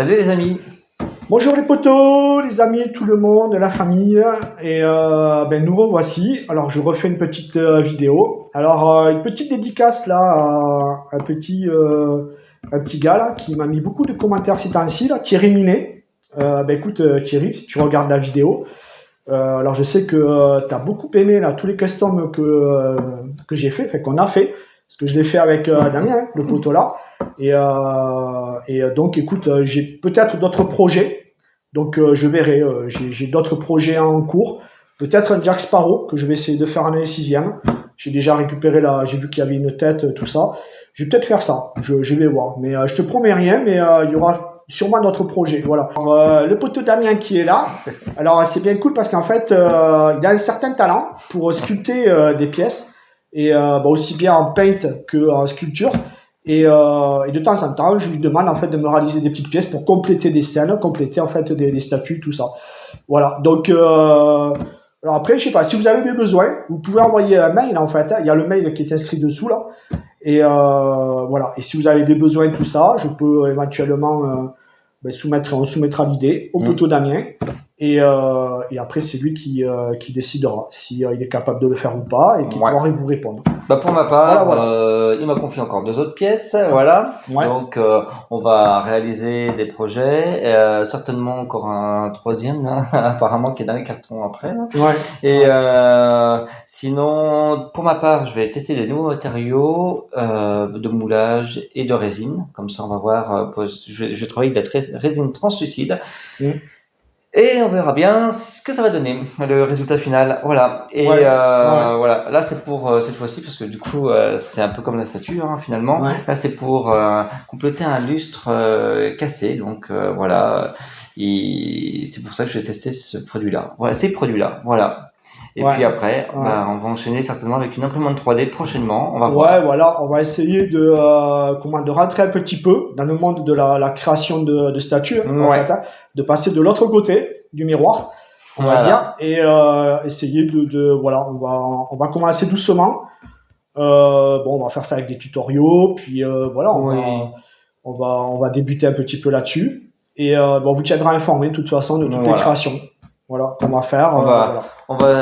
Salut les amis. Bonjour les potos, les amis, tout le monde, la famille, et nous revoici. Alors je refais une petite vidéo. Alors une petite dédicace là à un petit gars là qui m'a mis beaucoup de commentaires ces temps-ci là, Thierry Minet. Écoute Thierry, si tu regardes la vidéo, alors je sais que tu as beaucoup aimé là tous les customs que j'ai fait, qu'on a fait, parce que je l'ai fait avec Damien, hein, le poteau là. Donc écoute, j'ai peut-être d'autres projets. Donc je verrai, j'ai d'autres projets en cours. Peut-être un Jack Sparrow que je vais essayer de faire en année sixième. J'ai déjà récupéré j'ai vu qu'il y avait une tête, tout ça. Je vais peut-être faire ça. Je vais voir. Mais je te promets rien, mais il y aura sûrement d'autres projets. Voilà. Alors, le poteau Damien qui est là. Alors c'est bien cool parce qu'en fait, il a un certain talent pour sculpter des pièces et aussi bien en paint qu'en sculpture. Et de temps en temps, je lui demande en fait de me réaliser des petites pièces pour compléter des scènes, compléter en fait des statues, tout ça. Voilà. Donc, alors après, je sais pas. Si vous avez des besoins, vous pouvez envoyer un mail en fait. Il y a le mail qui est inscrit dessous là. Et voilà. Et si vous avez des besoins, tout ça, je peux éventuellement on soumettra l'idée au poteau Damien. Et après, c'est lui qui décidera si il est capable de le faire ou pas et qui pourra vous répondre. Pour ma part, Voilà. il m'a confié encore 2 autres pièces, voilà. Ouais. Donc, on va réaliser des projets, certainement encore un 3e là, apparemment qui est dans les cartons après. Là. Ouais. Et sinon, pour ma part, je vais tester des nouveaux matériaux de moulage et de résine. Comme ça, on va voir. Je vais travailler avec de la résine translucide. Et on verra bien ce que ça va donner, le résultat final. Voilà. Et voilà. Là, c'est pour cette fois-ci parce que du coup, c'est un peu comme la statue hein, finalement. Ouais. Là, c'est pour compléter un lustre cassé. Donc voilà. Et c'est pour ça que je vais tester ce produit-là. Voilà, ces produits-là. Voilà. Et puis après, on va enchaîner certainement avec une imprimante 3D prochainement. On va voir. Voilà, on va essayer de rentrer un petit peu dans le monde de la création de statues, en fait, hein, de passer de l'autre côté du miroir, on va dire, et essayer voilà, on va commencer doucement. On va faire ça avec des tutoriaux, puis voilà, on va débuter un petit peu là-dessus, et on vous tiendra informé de toute façon de toutes les créations. Voilà, qu'on va faire.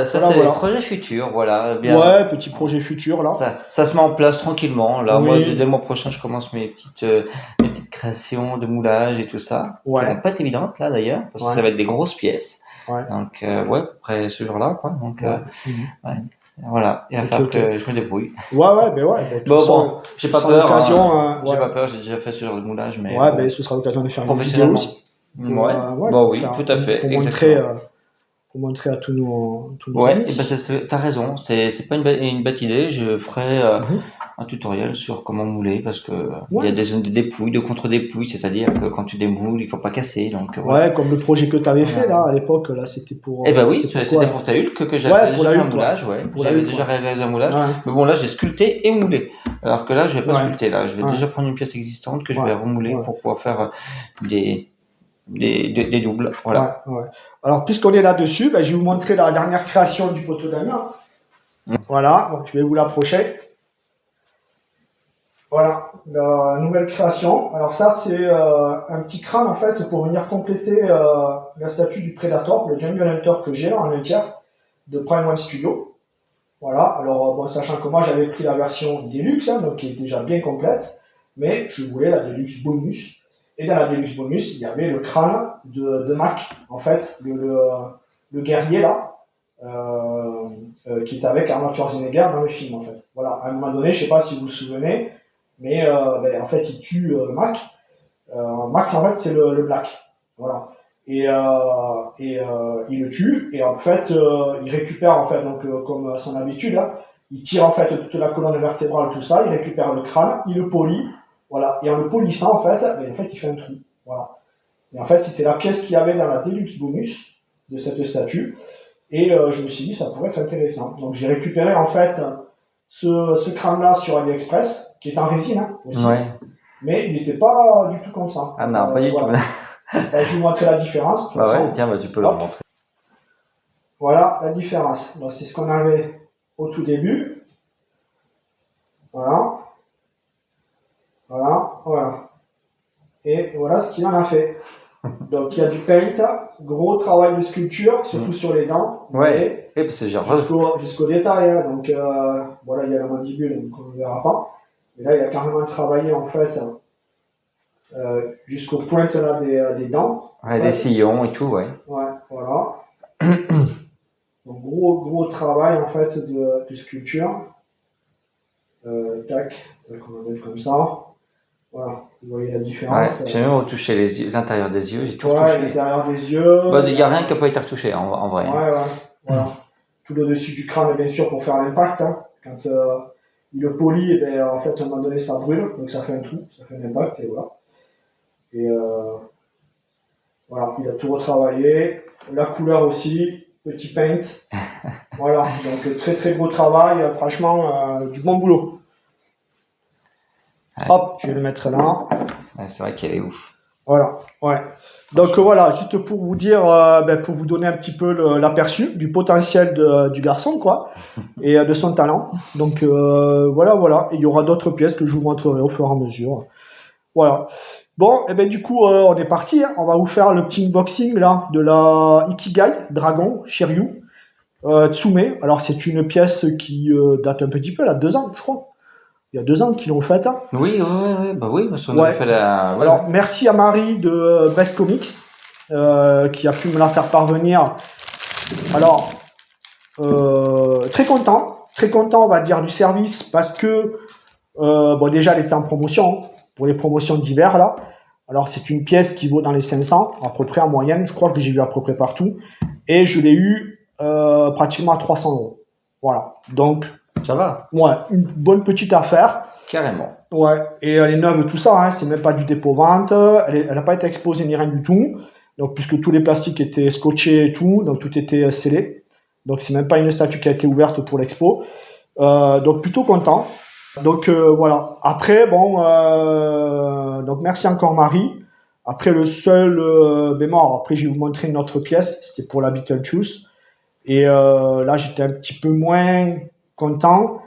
Ça c'est le projet futur, voilà. Bien. Ouais, petit projet futur là. Ça se met en place tranquillement. Là, moi, dès le mois prochain, je commence mes petites créations de moulage et tout ça. Qui vont pas être évidentes là d'ailleurs, parce que ça va être des grosses pièces. Donc après ce jour-là, quoi. Donc voilà, il va falloir que je me débrouille. Bon, j'ai pas peur. J'ai pas peur, j'ai déjà fait ce genre de moulage, mais ce sera l'occasion de faire une vidéo aussi. Oui, tout à fait. Pour montrer à tous nos amis. Et t'as raison, c'est pas une bête idée. Je ferai un tutoriel sur comment mouler parce que il y a des dépouilles, de contre-dépouilles, c'est-à-dire que quand tu démoules, il faut pas casser. Donc comme le projet que tu avais fait là à l'époque, là c'était pour. C'était pour ta Hulk que j'avais déjà fait un moulage, J'avais déjà réalisé un moulage. Mais bon là j'ai sculpté et moulé. Alors que là je vais pas sculpter là, je vais déjà prendre une pièce existante que je vais remouler pour pouvoir faire des doubles, voilà. Alors, puisqu'on est là-dessus, je vais vous montrer la dernière création du poteau Damien. Voilà, donc je vais vous l'approcher. Voilà, la nouvelle création. Alors ça, c'est un petit crâne, en fait, pour venir compléter la statue du Predator, le Jungle Hunter que j'ai en un tiers, de Prime One Studio. Voilà, alors, sachant que moi, j'avais pris la version Deluxe, hein, donc qui est déjà bien complète, mais je voulais la Deluxe Bonus. Et dans la Deluxe Bonus, il y avait le crâne de Mac, en fait, le guerrier là, qui est avec Arnold Schwarzenegger dans le film, en fait. Voilà, à un moment donné, je sais pas si vous vous souvenez, mais en fait, il tue Mac. Max, en fait, c'est le Black. Voilà. Et il le tue, et en fait, il récupère, en fait, donc, comme à son habitude, hein, il tire, en fait, toute la colonne vertébrale, tout ça, il récupère le crâne, il le polit. Voilà. Et en le polissant, en fait, il fait un trou. Voilà. Et en fait, c'était la pièce qu'il y avait dans la Deluxe Bonus de cette statue. Et je me suis dit, ça pourrait être intéressant. Donc, j'ai récupéré, en fait, ce crâne-là sur AliExpress, qui est en résine, hein, aussi. Mais il n'était pas du tout comme ça. Ah non, pas du tout. Je vous montrerai la différence. Tiens, tu peux le montrer. Voilà la différence. Donc, c'est ce qu'on avait au tout début. Voilà. Et voilà ce qu'il en a fait. Donc il y a du paint, gros travail de sculpture, surtout sur les dents. Ouais, et c'est genre. Jusqu'au détail. Hein. Donc voilà, il y a la mandibule, donc on ne verra pas. Et là, il a carrément travaillé en fait jusqu'aux pointes là des dents. Ouais, des sillons et tout, ouais. Ouais, voilà. Donc gros travail en fait de sculpture. Tac, on va mettre comme ça. Voilà, vous voyez la différence. Ouais, j'ai même retouché les yeux, l'intérieur des yeux, j'ai tout retouché. L'intérieur des yeux. Il n'y a rien qui n'a pas été retouché en vrai. Ouais, voilà. Tout le dessus du crâne, bien sûr, pour faire l'impact. Hein. Quand il le polit, et bien, en fait, à un moment donné, ça brûle, donc ça fait un trou, ça fait un impact, et voilà. Et voilà, il a tout retravaillé. La couleur aussi, petit paint. Voilà, donc très gros travail, franchement, du bon boulot. Ouais. Hop, je vais le mettre là. Ouais, c'est vrai qu'elle est ouf. Voilà, ouais. Donc voilà, juste pour vous dire, pour vous donner un petit peu l'aperçu du potentiel du garçon, quoi, et de son talent. Donc voilà. Et il y aura d'autres pièces que je vous montrerai au fur et à mesure. Voilà. Bon, et du coup, on est parti. Hein. On va vous faire le petit unboxing là de la Ikigai Dragon Shiryu Tsume. Alors c'est une pièce qui date un petit peu, là, 2 ans, je crois. Il y a 2 ans qu'ils l'ont faite. Hein. Oui, parce qu'on a fait la. Ouais. Alors, merci à Marie de Brest Comics qui a pu me la faire parvenir. Alors, très content, on va dire, du service parce que, déjà, elle était en promotion pour les promotions d'hiver là. Alors, c'est une pièce qui vaut dans les 500 à peu près en moyenne. Je crois que j'ai vu à peu près partout. Et je l'ai eu pratiquement à 300 €. Voilà. Donc, ça va. Ouais, une bonne petite affaire. Carrément. Ouais, et elle est neuve, tout ça, hein, c'est même pas du dépôt-vente, elle n'a pas été exposée ni rien du tout, donc puisque tous les plastiques étaient scotchés et tout, donc tout était scellé, donc c'est même pas une statue qui a été ouverte pour l'expo, donc plutôt content. Donc voilà, après, donc merci encore Marie. Après le seul bémol, après je vais vous montrer une autre pièce, c'était pour la Beetlejuice, et là j'étais un petit peu moins content,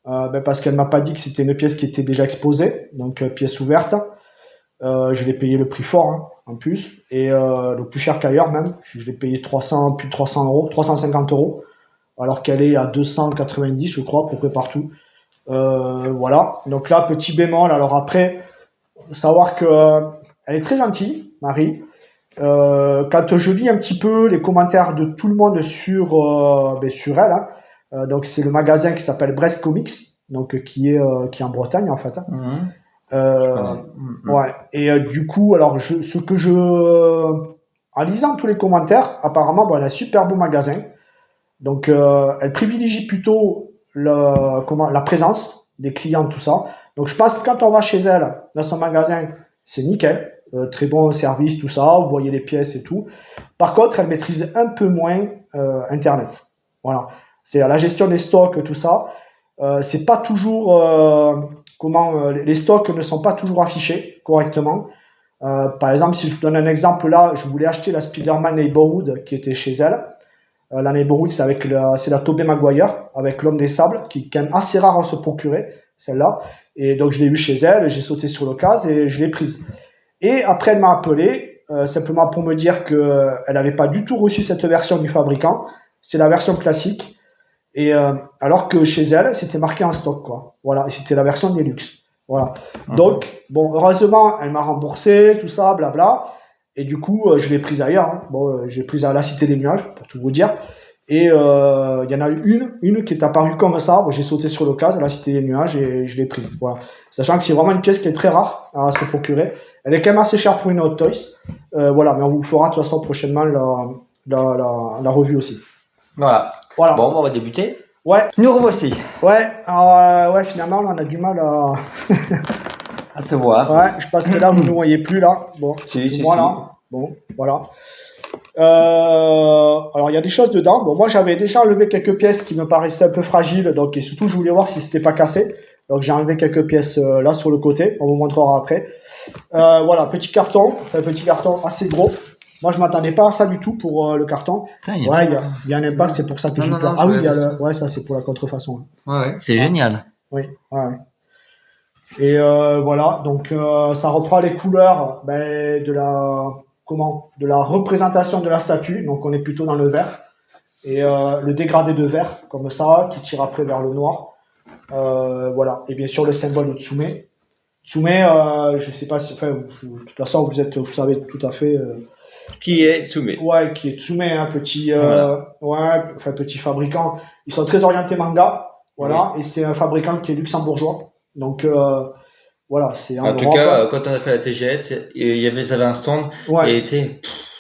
parce qu'elle m'a pas dit que c'était une pièce qui était déjà exposée, donc pièce ouverte. Je l'ai payé le prix fort, hein, en plus, et le plus cher qu'ailleurs même. Je l'ai payé plus de 300 €, 350 €, alors qu'elle est à 290, je crois, à peu près partout. Voilà. Donc là, petit bémol. Alors après, savoir que elle est très gentille, Marie. Quand je lis un petit peu les commentaires de tout le monde sur elle, hein, donc c'est le magasin qui s'appelle Brest Comics, donc qui est en Bretagne en fait. Ouais. Et du coup, alors en lisant tous les commentaires, apparemment, elle a un super beau magasin. Donc elle privilégie plutôt la présence des clients, tout ça. Donc je pense que quand on va chez elle, dans son magasin, c'est nickel. Très bon service, tout ça, vous voyez les pièces et tout. Par contre, elle maîtrise un peu moins Internet. Voilà. C'est la gestion des stocks, tout ça. C'est pas toujours les stocks ne sont pas toujours affichés correctement. Par exemple, si je vous donne un exemple là, je voulais acheter la Spider-Man Neighborhood qui était chez elle. La Neighborhood, c'est la Tobey Maguire avec l'homme des sables, qui est quand même assez rare à se procurer, celle-là. Et donc je l'ai vue chez elle, j'ai sauté sur l'occasion et je l'ai prise. Et après, elle m'a appelé simplement pour me dire qu'elle n'avait pas du tout reçu cette version du fabricant. C'était la version classique. Et alors que chez elle, c'était marqué en stock, quoi. Voilà, et c'était la version Deluxe. Voilà. Donc, heureusement, elle m'a remboursé, tout ça, blabla. Et du coup, je l'ai prise ailleurs. Hein. Je l'ai prise à la Cité des Nuages, pour tout vous dire. Et il y en a eu une qui est apparue comme ça. J'ai sauté sur l'occasion à la Cité des Nuages et je l'ai prise. Voilà. Sachant que c'est vraiment une pièce qui est très rare à se procurer. Elle est quand même assez chère pour une Hot Toys. Voilà, mais on vous fera de toute façon prochainement la revue aussi. Voilà. Bon, on va débuter. Ouais. Nous revoici. Ouais, finalement, là, on a du mal à se voir. Ouais, je pense que là, vous ne me voyez plus, là. Bon, voilà. Bon, voilà. Alors, il y a des choses dedans. Bon, moi, j'avais déjà enlevé quelques pièces qui me paraissaient un peu fragiles. Donc, et surtout, je voulais voir si c'était pas cassé. Donc, j'ai enlevé quelques pièces là sur le côté. On vous montrera après. Voilà, petit carton. Un petit carton assez gros. Moi, je m'attendais pas à ça du tout pour le carton. Il y a un impact, c'est pour ça que j'ai peur. Ah oui, ça c'est pour la contrefaçon. Ouais, c'est génial. Oui, ouais. Et voilà, donc ça reprend les couleurs de la représentation de la statue. Donc on est plutôt dans le vert et le dégradé de vert comme ça qui tire après vers le noir. Voilà, et bien sûr le symbole de Tsume. Tsume, je sais pas si, enfin, de toute façon vous savez tout à fait. Qui est Tsume. Ouais, qui est Tsume, un petit, Voilà. petit fabricant. Ils sont très orientés manga, voilà, Oui. et c'est un fabricant qui est luxembourgeois. Donc voilà, c'est en En tout Europe. cas, quand on a fait la TGS, ils avaient un stand Ouais, et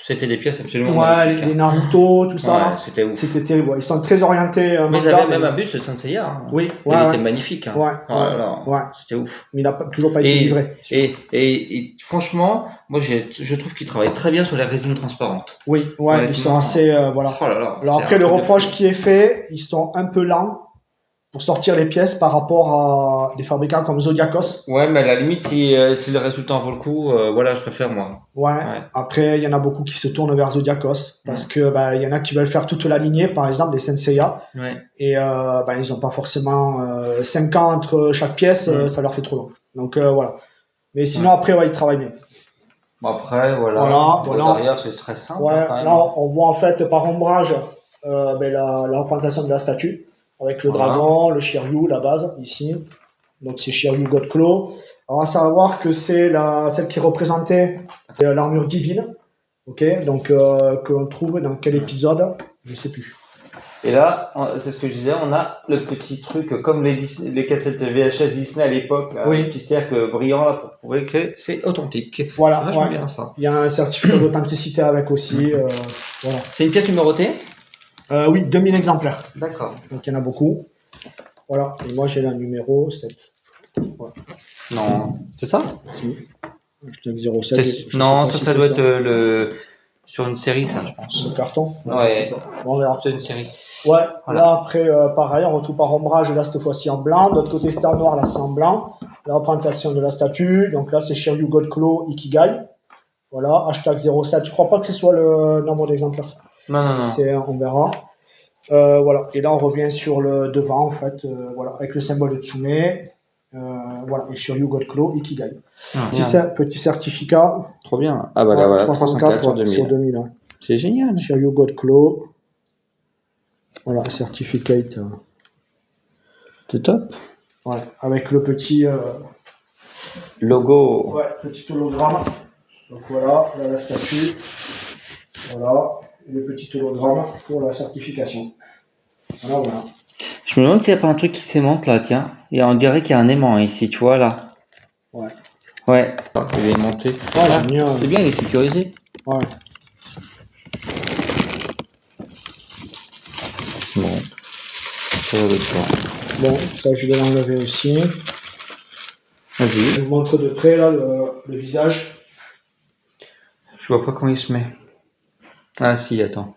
c'était des pièces absolument ouais, magnifiques. les Naruto, tout ça Ouais, là, c'était ouf. c'était terrible. Ouais. Ils sont très orientés Mais ils manga, avaient même un bus de Saint Seiya. oui, Il ouais, était ouais, magnifique. ouais, Oh ouais, là là, ouais. c'était ouf. Mais il n'a toujours pas été livré. Et franchement, moi je trouve qu'ils travaillent très bien sur les résines transparentes. Oui, ouais, ils sont Honnêtement, assez, voilà. oh là là, Alors c'est après, un le truc de fou. reproche qui est fait, ils sont un peu lents pour sortir les pièces par rapport à des fabricants comme Zodiacos. Ouais, mais à la limite, si le résultat en vaut le coup, voilà, je préfère moi. Ouais. Ouais. Après, il y en a beaucoup qui se tournent vers Zodiacos parce que il y en a qui veulent faire toute la lignée, par exemple les Senseiya, Ouais. et ils n'ont pas forcément 5 ans entre chaque pièce, ça leur fait trop long. Donc voilà. Mais sinon après, ouais, ils travaillent bien. Bon, après, voilà. Voilà, Bon, voilà. derrière, c'est très simple Ouais, quand même. là on voit en fait par ombrage la représentation de la statue avec le Voilà. dragon, le Shiryu, la base ici. Donc c'est Shiryu Godclaw. Alors à savoir que c'est celle qui représentait l'armure divine. Ok, donc que l'on trouve dans quel épisode? Je sais plus. Et là, c'est ce que je disais, on a le petit truc comme les cassettes VHS Disney à l'époque, là, Oui. le petit cercle brillant là pour prouver que c'est authentique. Voilà, C'est vachement ouais. bien ça. Il y a un certificat d'authenticité avec aussi. Voilà. C'est une pièce numérotée? Oui, 2000 exemplaires. D'accord. Donc il y en a beaucoup. Voilà, et moi j'ai le numéro 7. Voilà. Non, c'est ça? Si. Je te 07. Non, ça doit être sur une série, ça, je pense. Le carton. Ouais. Bon, on verra. C'est une série. Ouais, Voilà. là après, pareil, on retrouve par ombrage, là cette fois-ci en blanc. De l'autre côté, c'était en noir, là c'est en blanc. La représentation de la statue. Donc là, c'est Shiryu Godclaw Ikigai. Voilà, hashtag 07. Je crois pas que ce soit le nombre d'exemplaires, ça. Non. On verra. Voilà, et là, on revient sur le devant, en fait, voilà, avec le symbole de Tsume. Voilà, et Shiryu Godclaw Ikigai. Petit certificat. Trop bien. Ah bah là, voilà, 304 sur 2000. sur 2000. Ouais. C'est génial. Shiryu Godclaw. Voilà, certificate. C'est top. Ouais, avec le petit Logo. ouais, petit hologramme. Donc voilà, là, la statue. Voilà, et le petit hologramme pour la certification. Voilà. Je me demande s'il n'y a pas un truc qui s'aimante là, tiens. Et on dirait qu'il y a un aimant ici, tu vois là. Ouais. Ouais. Il est aimanté. C'est bien, il est sécurisé. Ouais. Bon. Bon, ça je vais l'enlever aussi. Vas-y. Je vous montre de près là le visage. Je vois pas comment il se met. Ah si, attends.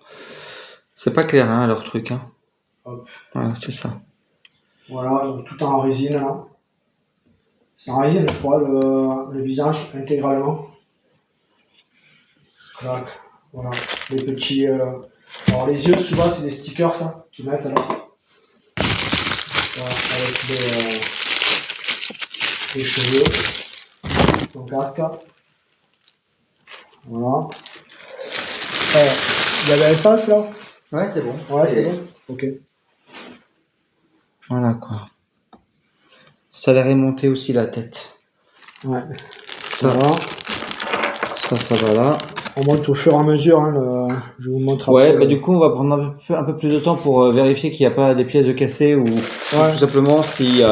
C'est pas clair hein, leur truc. Hein. Hop. Ouais, c'est ça. Voilà, donc tout en résine là. C'est en résine, je crois, le visage intégralement. Voilà. Les petits. Alors les yeux, souvent, c'est des stickers ça qu'ils mettent alors. Voilà, avec les cheveux. Son casque. Voilà. Il y avait l'essence là? Ouais, c'est bon. Ouais, c'est bon. Ok. Voilà quoi. Ça a l'air remonté aussi la tête. Ouais. Ça va. Ça va là. On monte au fur et à mesure. Hein, je vous montre après. Ouais, bah du coup, on va prendre un peu plus de temps pour vérifier qu'il n'y a pas des pièces de cassées ou tout simplement si.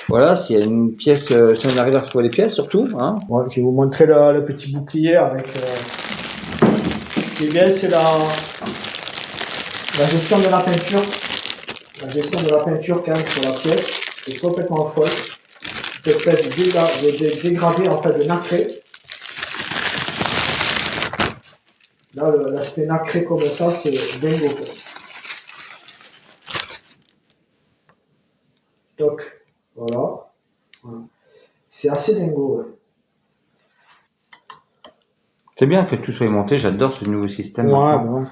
Voilà, s'il y a une pièce, si on arrive à retrouver les pièces surtout. Hein. Ouais, je vais vous montrer le petit bouclier avec. Ce qui est bien, c'est la gestion de la peinture. La gestion de la peinture quand même sur la pièce est complètement folle. Cette espèce de dégradé en fait de nacré. Là, l'aspect nacré comme ça, c'est dingo. Toc. Voilà. C'est assez dingo. Ouais. C'est bien que tout soit monté, j'adore ce nouveau système. Ouais.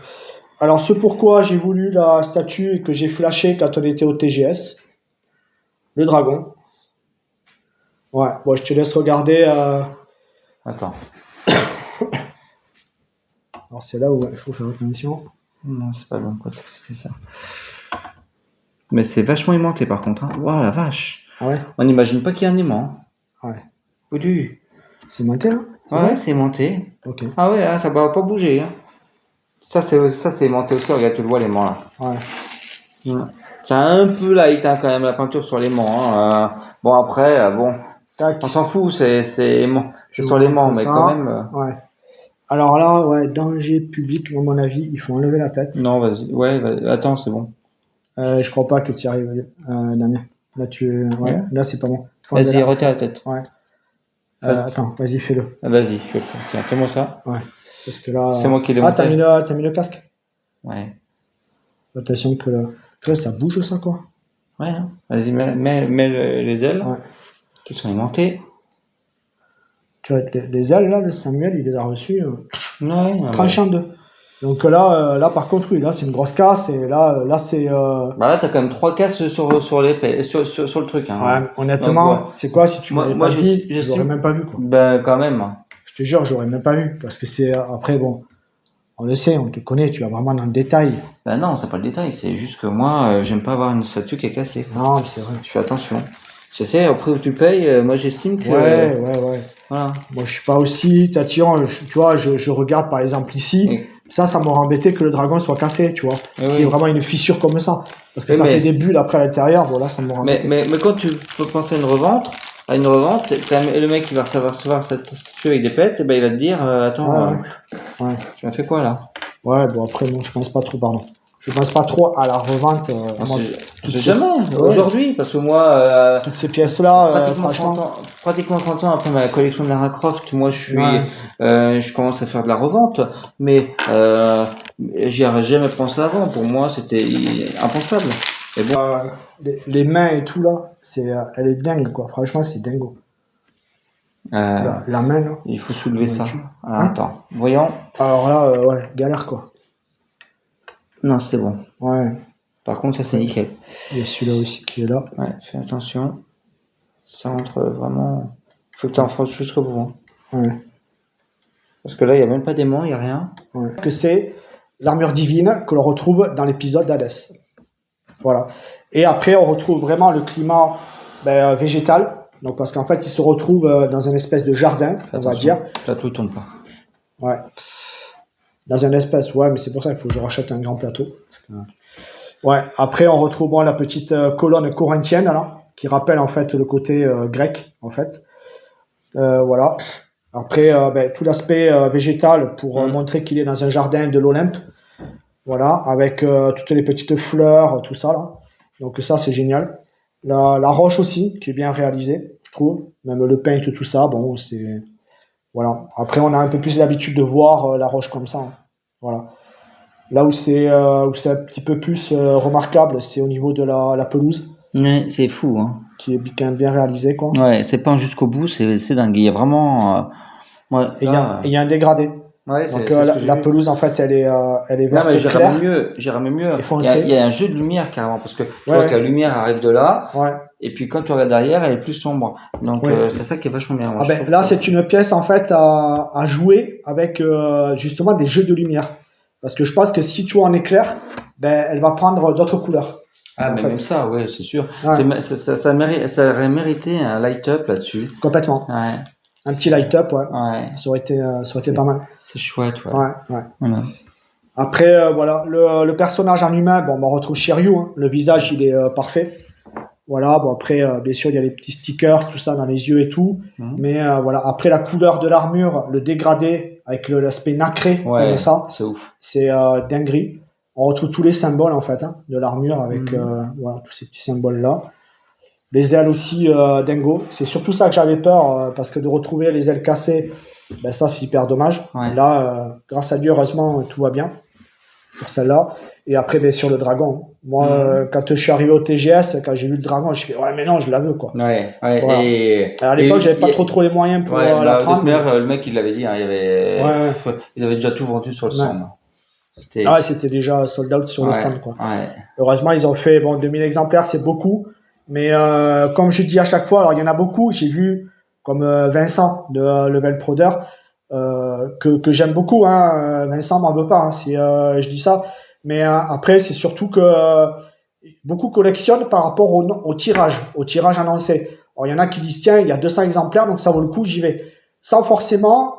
Alors, ce pourquoi j'ai voulu la statue et que j'ai flashé quand on était au TGS, le dragon. Ouais, bon, je te laisse regarder. Attends. Alors, c'est là où il faut faire attention. Non, c'est pas le bon côté, c'était ça. Mais c'est vachement aimanté par contre. Hein. Waouh, la vache. Ah ouais? On n'imagine pas qu'il y a un aimant. Ouais. Oudu. C'est monté, là? Ouais, c'est aimanté. Ok. Ah ouais, là, ça va pas bouger. Hein. Ça, c'est aimanté aussi. Regarde, tu le vois, l'aimant là. Ouais. C'est un peu light hein, quand même la peinture sur l'aimant. Hein. Bon, après, bon. Tac. On s'en fout, c'est Je sur vous l'aimant, montre mais ça. quand même. Ouais. Alors là, ouais, danger public, à mon avis, il faut enlever la tête. Non, vas-y. Ouais, attends, c'est bon. Je crois pas que tu y arrives, Damien. Là, Ouais. là, c'est pas bon. Vas-y, retire la tête. Ouais. Attends, vas-y, fais-le. Vas-y, je le fais. Tiens, fais-moi ça. Ouais. Parce que là. C'est moi qui l'ai Ah, monté. t'as mis le casque? Ouais. Attention que là, ça bouge, ça, quoi. Ouais, hein. Vas-y, mets les ailes qui sont aimantées. Tu vois, les ailes, là, le Samuel, il les a reçues Ouais, tranchées en deux. Donc là, par contre, oui, là, c'est une grosse casse. Et là c'est. Bah là, t'as quand même 3 casses sur le truc. Hein. Ouais, honnêtement, Donc, ouais. c'est quoi, si tu m'avais pas dit, je l'aurais même pas vu, quoi. Ben, quand même. Je te jure, j'aurais même pas vu. Parce que c'est. Après, bon, on le sait, on te connaît, tu vas vraiment dans le détail. Ben non, c'est pas le détail. C'est juste que moi, j'aime pas avoir une statue qui est cassée. Non, mais c'est vrai. Je fais attention. Je sais, après où tu payes, moi j'estime que. Ouais. Voilà. Moi, je suis pas aussi tatillon. Tu vois, je regarde par exemple ici. Et- Ça m'aurait embêté que le dragon soit cassé, tu vois. Qu'il y ait oui. vraiment une fissure comme ça. Parce que Oui, ça mais- fait des bulles après à l'intérieur. Voilà, ça m'aurait embêté. Mais quand tu peux penser à une revente, quand même, et le mec qui va recevoir cette statue avec des pètes, ben, il va te dire attends, Ouais. tu m'as fait quoi là? Ouais, bon, après, non, je pense pas trop, pardon. Je pense pas trop à la revente. Je sais jamais, aujourd'hui, parce que moi, Toutes ces pièces-là, pratiquement, franchement. 30 ans, pratiquement 30 ans après ma collection de Lara Croft, moi Ouais. je commence à faire de la revente, mais j'y aurais jamais pensé avant. Pour moi, c'était impensable. Et bon, Les mains et tout là, elle est dingue quoi. Franchement, c'est dingo. La main là. il faut soulever ça. Alors, Hein? attends, voyons. Alors là, ouais, galère quoi. Non, c'est bon. Ouais. Par contre, ça c'est nickel. Il y a celui-là aussi qui est là. Ouais, fais attention. Ça rentre vraiment. Faut que tu en fasses jusqu'au bout. Hein. Ouais. Parce que là, il n'y a même pas d'aimant, il n'y a rien. Ouais. Que c'est l'armure divine que l'on retrouve dans l'épisode d'Hadès. Voilà. Et après, on retrouve vraiment le climat végétal. Donc, parce qu'en fait, il se retrouve dans une espèce de jardin, on va dire. Le plateau ne tourne pas. Ouais. Dans un espèce, ouais, mais c'est pour ça qu'il faut que je rachète un grand plateau. Parce que... Ouais. Après, on retrouve la petite colonne corinthienne, là, qui rappelle en fait le côté grec, en fait. Voilà. Après, tout l'aspect végétal pour montrer qu'il est dans un jardin de l'Olympe. Voilà, avec toutes les petites fleurs, tout ça là. Donc ça, c'est génial. La roche aussi, qui est bien réalisée, je trouve. Même le paint, tout ça, bon, c'est... Voilà. Après, on a un peu plus l'habitude de voir la roche comme ça. Hein. Voilà. Là où c'est un petit peu plus remarquable, c'est au niveau de la pelouse. Ouais, c'est fou, hein. Qui est bien réalisé, quoi. Ouais, c'est peint jusqu'au bout, c'est dingue. Il y a vraiment... et il y a un dégradé. Ouais, donc la pelouse, en fait, elle est verte non, mais claire. j'irais même mieux. Il y a un jeu de lumière carrément, parce que tu vois que la lumière arrive de là, et puis quand tu regardes derrière, elle est plus sombre. Donc c'est ça qui est vachement bien. Moi, là, c'est une pièce en fait à jouer avec justement des jeux de lumière. Parce que je pense que si tu en éclaires, elle va prendre d'autres couleurs. Ah, mais même ça, ouais, c'est sûr. Ouais. Ça aurait mérité un light-up là-dessus. Complètement. Ouais. Un petit light-up, ouais. Ça aurait été pas mal. C'est chouette, ouais. Voilà. Après, voilà, le personnage en humain, bon, on retrouve Shiryu, hein. Le visage, il est parfait. Voilà, bon, après, bien sûr, il y a les petits stickers, tout ça, dans les yeux et tout. Mais voilà, après, la couleur de l'armure, le dégradé, avec l'aspect nacré, comme ça. C'est ouf. C'est dinguerie. On retrouve tous les symboles, en fait, hein, de l'armure, avec voilà, tous ces petits symboles-là. Les ailes aussi, dingo. C'est surtout ça que j'avais peur, parce que de retrouver les ailes cassées, ça, c'est hyper dommage. Ouais. Là, grâce à Dieu, heureusement, tout va bien pour celle-là. Et après, bien sûr, le dragon. Moi, quand je suis arrivé au TGS, quand j'ai vu le dragon, je me suis dit, ouais, mais non, je la veux, quoi. Ouais. Voilà. Et à l'époque, j'avais pas trop les moyens pour la prendre. Le mec, il l'avait dit, hein, il y avait... ils avaient déjà tout vendu sur le stand. C'était déjà sold out sur le stand, quoi. Ouais. Heureusement, ils ont fait, 2000 exemplaires, c'est beaucoup. Mais comme je dis à chaque fois, alors il y en a beaucoup. J'ai vu comme Vincent de Level Proder que j'aime beaucoup. Hein. Vincent m'en veut pas. Hein, je dis ça. Mais après, c'est surtout que beaucoup collectionnent par rapport au tirage annoncé. Alors il y en a qui disent tiens, il y a 200 exemplaires, donc ça vaut le coup, j'y vais. Sans forcément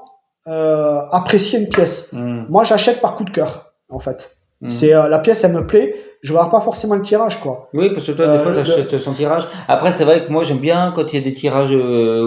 apprécier une pièce. Moi, j'achète par coup de cœur, en fait. C'est la pièce, elle me plaît. Je regarde pas forcément le tirage, quoi. Oui, parce que toi, des fois, tu achètes son tirage. Après, c'est vrai que moi, j'aime bien quand il y a des tirages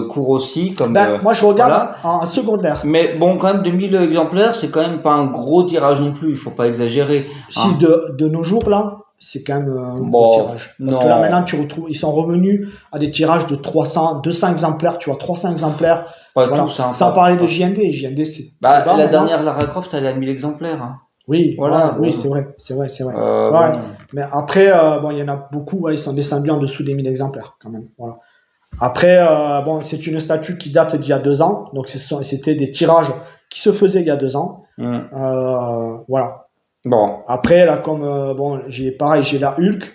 courts aussi. Comme, moi, je regarde en secondaire. Mais bon, quand même, 2000 exemplaires, c'est quand même pas un gros tirage non plus. Il faut pas exagérer. Si, de nos jours, là, c'est quand même un gros tirage. Parce que là, maintenant, tu retrouves, ils sont revenus à des tirages de 300, 200 exemplaires, tu vois, 300 exemplaires. Pas tout, ça, sans parler de JND. JND, c'est. La dernière Lara Croft, elle a 1000 exemplaires. Hein. Oui, voilà, oui, c'est vrai. Bon. Mais après, il y en a beaucoup, ils sont descendus en dessous des 1000 exemplaires, quand même. Voilà. Après, c'est une statue qui date d'il y a 2 ans, donc c'était des tirages qui se faisaient il y a 2 ans. Voilà. Bon. Après, là, comme, j'ai la Hulk.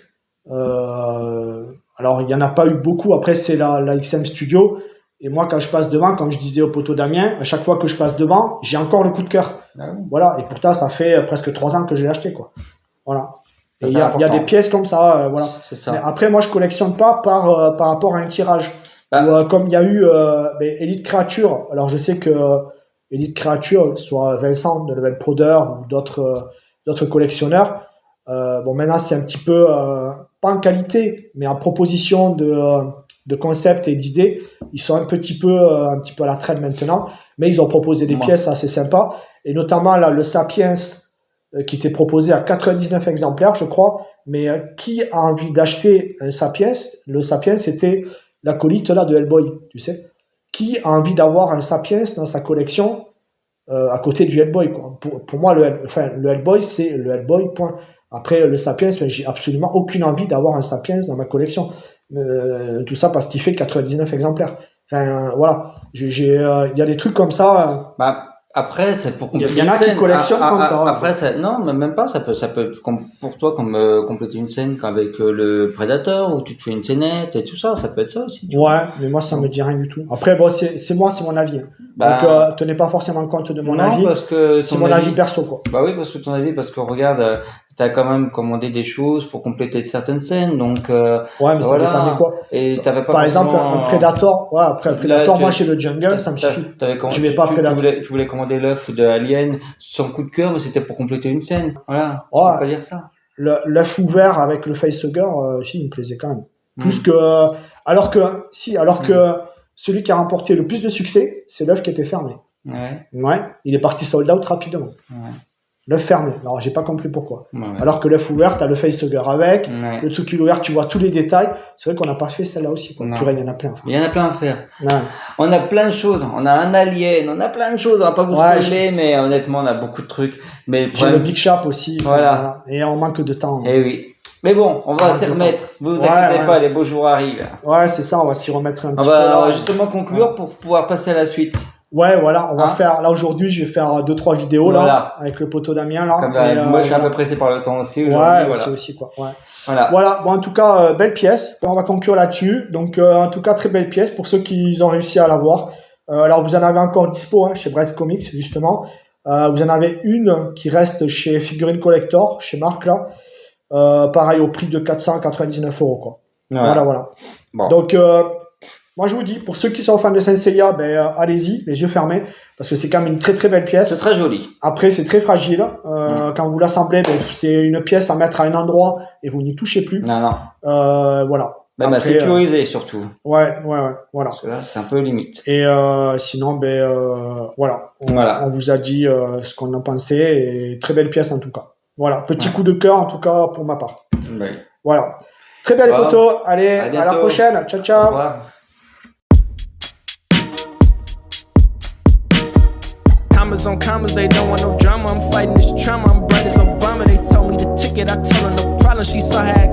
Alors, il y en a pas eu beaucoup. Après, c'est la XM Studio. Et moi, quand je passe devant, comme je disais au poteau Damien, à chaque fois que je passe devant, j'ai encore le coup de cœur. Voilà. Et pourtant, ça fait presque 3 ans que je l'ai acheté, quoi. Voilà. Et il y a des pièces comme ça, voilà. C'est ça. Mais après, moi, je collectionne pas par rapport à un tirage. Comme il y a eu Elite Creature. Alors, je sais que Elite Creature, soit Vincent de Level Proder ou d'autres collectionneurs, maintenant, c'est un petit peu pas en qualité, mais en proposition de concepts et d'idées. Ils sont un petit peu à la traîne maintenant, mais ils ont proposé des pièces assez sympas, et notamment là, le Sapiens qui était proposé à 99 exemplaires, je crois, mais qui a envie d'acheter un Sapiens? Le Sapiens, c'était l'acolyte là de Hellboy, tu sais. Qui a envie d'avoir un Sapiens dans sa collection à côté du Hellboy, quoi. Pour moi, le Hellboy, c'est le Hellboy, point. Après, le Sapiens, j'ai absolument aucune envie d'avoir un Sapiens dans ma collection. Tout ça parce qu'il fait 99 exemplaires. Enfin, voilà. Il y a des trucs comme ça. Après, c'est pour compléter une scène. Il y en a qui collectionnent comme ça. Après, non, même pas. Ça peut pour toi, comme compléter une scène avec le Predator, où tu te fais une scénette et tout ça. Ça peut être ça aussi. Ouais, mais moi, ça me dit rien du tout. Après, c'est mon avis. Donc, tenez pas forcément compte de mon avis. Parce que c'est mon avis perso, quoi. Bah oui, parce que regarde, t'as quand même commandé des choses pour compléter certaines scènes, donc. Ouais, mais ça dépendait quoi. Et t'avais pas. Par exemple, un Predator. Ouais, après un Predator, moi, chez le Jungle, ça me suffit. Je vais pas Predator. Tu voulais commander l'œuf de Alien sans coup de cœur, mais c'était pour compléter une scène. Voilà. Tu peux pas dire ça. L'œuf ouvert avec le facehugger, il me plaisait quand même. Plus que, alors que celui qui a remporté le plus de succès, c'est l'œuf qui était fermé. Ouais. Il est parti sold out rapidement. Ouais. L'œuf fermé. Alors, j'ai pas compris pourquoi. Ouais. Alors que l'œuf ouvert, t'as le facehugger avec, le truc ouvert, tu vois tous les détails. C'est vrai qu'on n'a pas fait celle-là aussi, quoi. Purée, il y en a plein. Il y en a plein à faire. Ouais. On a plein de choses. On a un alien, on a plein de choses. On va pas vous spoiler, mais honnêtement, on a beaucoup de trucs. Mais j'ai le Big Shop aussi. Voilà. Et on manque de temps. Eh oui. Mais bon, on va s'y remettre. Vous inquiétez pas, les beaux jours arrivent. Ouais, c'est ça, on va s'y remettre un petit peu. On va justement conclure pour pouvoir passer à la suite. Ouais, voilà, on va faire, là aujourd'hui, je vais faire 2-3 vidéos, là, avec le poteau Damien, là. Moi, je suis un peu pressé par le temps aussi aujourd'hui. Ouais, c'est aussi, quoi. Ouais. Voilà. Bon, en tout cas, belle pièce. On va conclure là-dessus. Donc, en tout cas, très belle pièce pour ceux qui ont réussi à l'avoir. Alors, vous en avez encore dispo, chez Brest Comics, justement. Vous en avez une qui reste chez Figurine Collector, chez Marc, là. Pareil, au prix de 499 €, quoi. Voilà. Bon. Donc, moi, je vous dis, pour ceux qui sont fans de Saint Seiya, allez-y, les yeux fermés, parce que c'est quand même une très très belle pièce. C'est très joli. Après, c'est très fragile. Quand vous l'assemblez, c'est une pièce à mettre à un endroit et vous n'y touchez plus. Non. Voilà. Même à sécuriser surtout. Ouais, voilà. Parce que là, c'est un peu limite. Et sinon, voilà. On vous a dit ce qu'on en pensait, et très belle pièce en tout cas. Voilà, petit coup de cœur en tout cas pour ma part. Oui. Voilà. Très belle photo. Allez, à la prochaine. Ciao, ciao. Au revoir. Commas on commas, they don't want no drama. I'm fighting this trauma. I'm bright as Obama. They told me the ticket. I told her no problem. She saw how